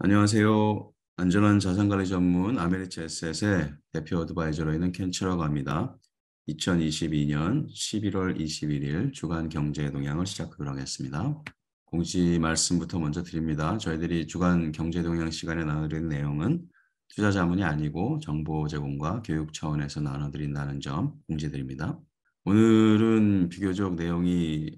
안녕하세요. 안전한 자산관리 전문 아메리츠 에셋의 대표 어드바이저로 있는 켄치라고 합니다. 2022년 11월 21일 주간 경제 동향을 시작하도록 하겠습니다. 공지 말씀부터 먼저 드립니다. 저희들이 주간 경제 동향 시간에 나눠드린 내용은 투자 자문이 아니고 정보 제공과 교육 차원에서 나눠드린다는 점 공지드립니다. 오늘은 비교적 내용이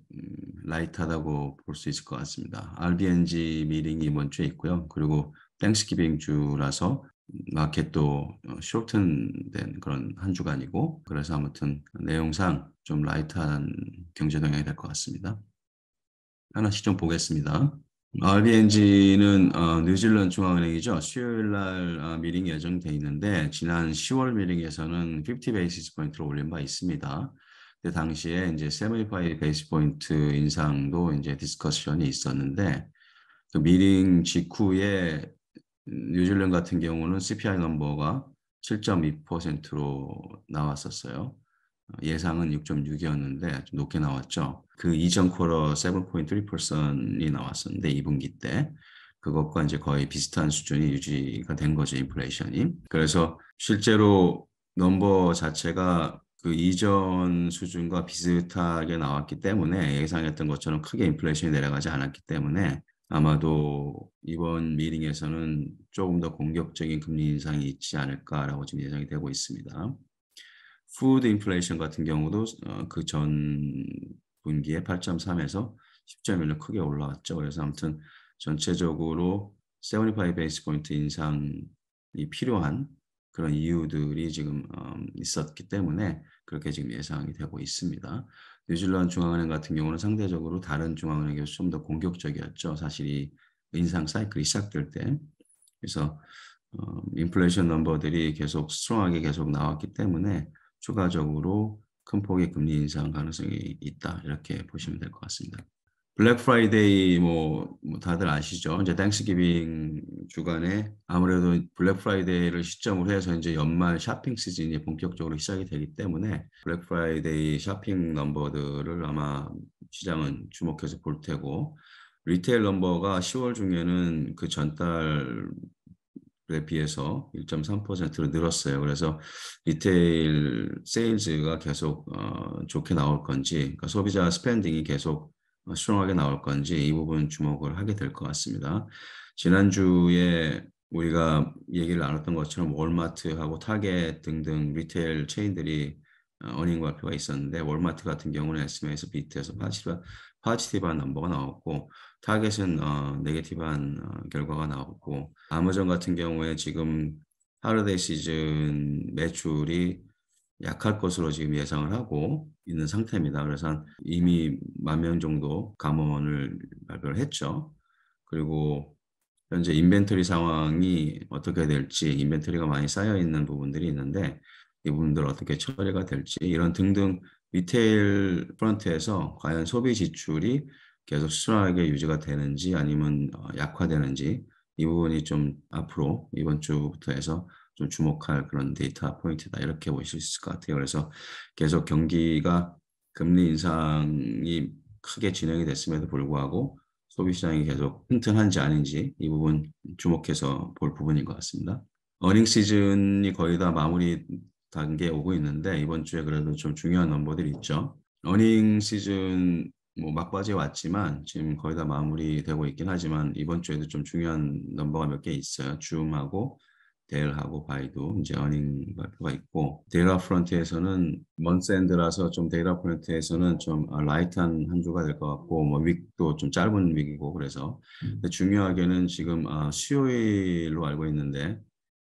라이트하다고 볼 수 있을 것 같습니다. RBNG 미팅이 이번 주에 있고요. 그리고 땡스기빙 주라서 마켓도 쇼튼된 그런 한 주간이고, 그래서 아무튼 내용상 좀 라이트한 경제 동향이 될 것 같습니다. 하나씩 좀 보겠습니다. RBNG는 뉴질랜드 중앙은행이죠. 수요일 날 미팅 예정돼 있는데 지난 10월 미팅에서는 50 베이시스 포인트로 올린 바 있습니다. 그 당시에 이제 75 베이스 포인트 인상도 이제 디스커션이 있었는데 그 미팅 직후에 뉴질랜드 같은 경우는 CPI 넘버가 7.2%로 나왔었어요. 예상은 6.6이었는데 좀 높게 나왔죠. 그 이전 쿼터 7.3%이 나왔었는데 2분기 때 그것과 이제 거의 비슷한 수준이 유지가 된 거죠, 인플레이션이. 그래서 실제로 넘버 자체가 그 이전 수준과 비슷하게 나왔기 때문에 예상했던 것처럼 크게 인플레이션이 내려가지 않았기 때문에 아마도 이번 미팅에서는 조금 더 공격적인 금리 인상이 있지 않을까라고 지금 예상이 되고 있습니다. 푸드 인플레이션 같은 경우도 그 전 분기에 8.3에서 10.1로 크게 올라왔죠. 그래서 아무튼 전체적으로 75 베이스 포인트 인상이 필요한 그런 이유들이 지금 있었기 때문에 그렇게 지금 예상이 되고 있습니다. 뉴질랜드 중앙은행 같은 경우는 상대적으로 다른 중앙은행에 비해서 좀 더 공격적이었죠. 사실 이 인상 사이클이 시작될 때. 그래서 인플레이션 넘버들이 계속 스트롱하게 계속 나왔기 때문에 추가적으로 큰 폭의 금리 인상 가능성이 있다. 이렇게 보시면 될 것 같습니다. 블랙 프라이데이 뭐 다들 아시죠? 이제 땡스기빙 주간에 아무래도 블랙 프라이데이를 시점으로 해서 이제 연말 쇼핑 시즌이 본격적으로 시작이 되기 때문에 블랙 프라이데이 쇼핑 넘버들을 아마 시장은 주목해서 볼 테고, 리테일 넘버가 10월 중에는 그 전달 에 비해서 1.3%로 늘었어요. 그래서 리테일 세일즈가 계속 좋게 나올 건지, 그러니까 소비자 스pen딩이 계속 스트롱하게 나올 건지 이 부분 주목을 하게 될 것 같습니다. 지난주에 우리가 얘기를 나눴던 것처럼 월마트하고 타겟 등등 리테일 체인들이 어닝 발표가 있었는데, 월마트 같은 경우는 에스tim에이에서 비트에서 파지티브한 넘버가 나왔고, 타겟은 네게티브한 결과가 나왔고, 아마존 같은 경우에 지금 하루데이 시즌 매출이 약할 것으로 지금 예상을 하고 있는 상태입니다. 그래서 이미 10,000명 정도 감원을 발표를 했죠. 그리고 현재 인벤토리 상황이 어떻게 될지, 인벤토리가 많이 쌓여 있는 부분들이 있는데 이 부분들 어떻게 처리가 될지, 이런 등등 리테일 프런트에서 과연 소비 지출이 계속 수월하게 유지가 되는지 아니면 약화되는지, 이 부분이 좀 앞으로 이번 주부터 해서 좀 주목할 그런 데이터 포인트다, 이렇게 보실 수 있을 것 같아요. 그래서 계속 경기가 금리 인상이 크게 진행이 됐음에도 불구하고 소비 시장이 계속 튼튼한지 아닌지 이 부분 주목해서 볼 부분인 것 같습니다. 어닝 시즌이 거의 다 마무리 단계에 오고 있는데 이번 주에 그래도 좀 중요한 넘버들이 있죠. 어닝 시즌 뭐 막바지에 왔지만 지금 거의 다 마무리되고 있긴 하지만 이번 주에도 좀 중요한 넘버가 몇 개 있어요. 줌하고 델하고 바이도 이제 어닝 발표가 있고, 데이터 프런트에서는 먼스엔드라서 좀 데이터 프런트에서는 좀 라이트한 한 주가 될 것 같고, 뭐 윅도 좀 짧은 윅이고, 그래서 근데 중요하게는 지금 수요일로 알고 있는데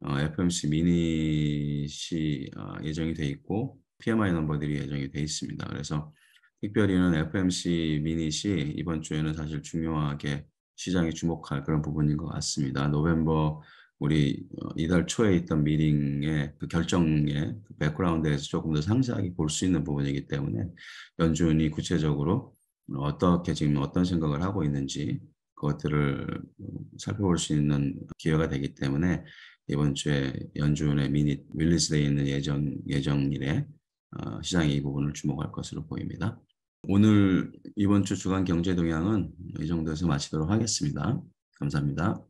FMC 미닛이 예정이 돼 있고 PMI 넘버들이 예정이 돼 있습니다. 그래서 특별히는 FMC 미닛이 이번 주에는 사실 중요하게 시장이 주목할 그런 부분인 것 같습니다. 노벰버 우리 이달 초에 있던 미팅의 그 결정의 그 백그라운드에서 조금 더 상세하게 볼 수 있는 부분이기 때문에 연준이 구체적으로 어떻게 지금 어떤 생각을 하고 있는지 그것들을 살펴볼 수 있는 기회가 되기 때문에 이번 주에 연준의 미닛 릴리즈되어 있는 예정일에 시장이 이 부분을 주목할 것으로 보입니다. 오늘 이번 주 주간 경제 동향은 이 정도에서 마치도록 하겠습니다. 감사합니다.